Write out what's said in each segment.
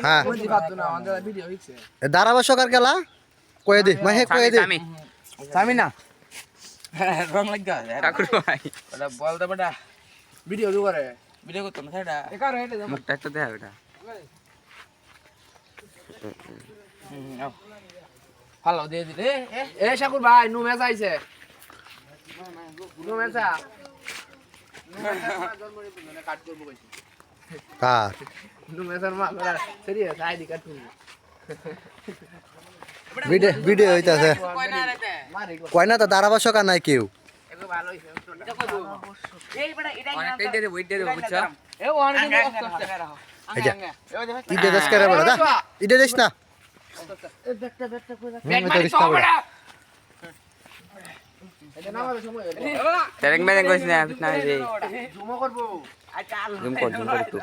হ্যাঁ বুঝি পারতো না আমাদের ভিডিও হইছে ধারাভাষ্যকার খেলা কয়ে দে মাহে কয়ে দে সামি না রং লাগা ঠাকুর ভাই ওটা বলতে বেটা ভিডিও দু করে ভিডিও করতে না সেটা একার হেডে মুখটা একটু দেখা বেটা হ্যালো দিয়ে দিলে এ ঠাকুর ভাই নু ম্যাচ আইছে নু ম্যাচ কাট করব কইছি কার নু ম্যাচের মা সিরিয়াস আইডি কাট করব ভিডিও ভিডিও হইতাছে কয় না তো ধারাভাষ্যকার নাই কেউ এগো ভালো হইছে এটা কই এই বেটা এটা অনেকটাই দে ওয়েট দে বুঝছো এ অনেক দিন অস্ত রাখো ইডে দেশ করে বড় দা ইডে দেশ না এ বেটা বেটা কই ব্যাট মারি সব বড় এটা নামাবে সময় তেরেক মেরে কইছ না না রে জুম করব আচ্ছা জুম কর একটু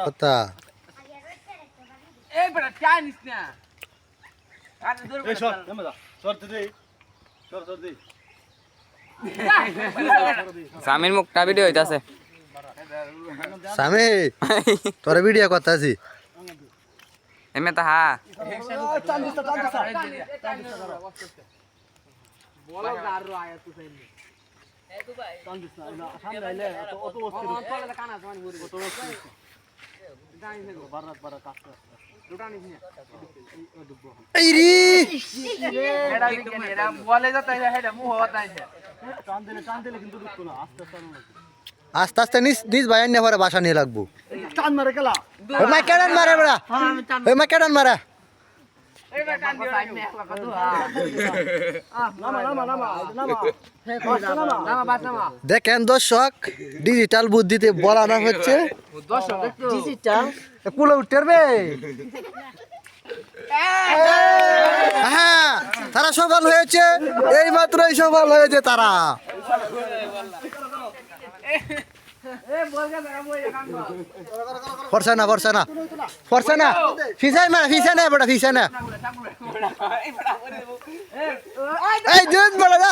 কথা এই বেটা চাইনিস না আরে দূর এই সর নেমে যা সর দে সর দে সামির মুখটা ভিডিও হইতাছে সামে তোর ভিডিও কথা আছি এমে তা হা বলো গারো আয়া তু সাইনি এ তু ভাই চান্দিস না সামনে আইলে অত বস্তু অত কানা জানি মুরি অত বস্তু জানি না বারাত কাজ দুটা নিস না এই রে এটা এটা বলে যাতা এটা মুহ হতা আছে টান দিলে কিন্তু ঢুকতো না আস্তে আস্তে আনো লাগবে আস্তে আস্তে নিজ ভাই আন্নে পরে বাসা নিয়ে লাগবো টান মারে খেলা ওই মা কেডান মারে বড়া ওই মা কেডান মারে এই বেটা টান দিও সাইনে একলা কত নামা নামা বাস নামা দেখেন দর্শক ডিজিটাল বুদ্ধিতে বলানো হচ্ছে দর্শক দেখতো ডিজিটাল পুলো উঠবে হ্যাঁ তারা সফল হয়েছে এই মাত্রই সফল হয়েছে তারা ফরসা না ফিসাই না বড় ফিসাই না এই দুধ বড় না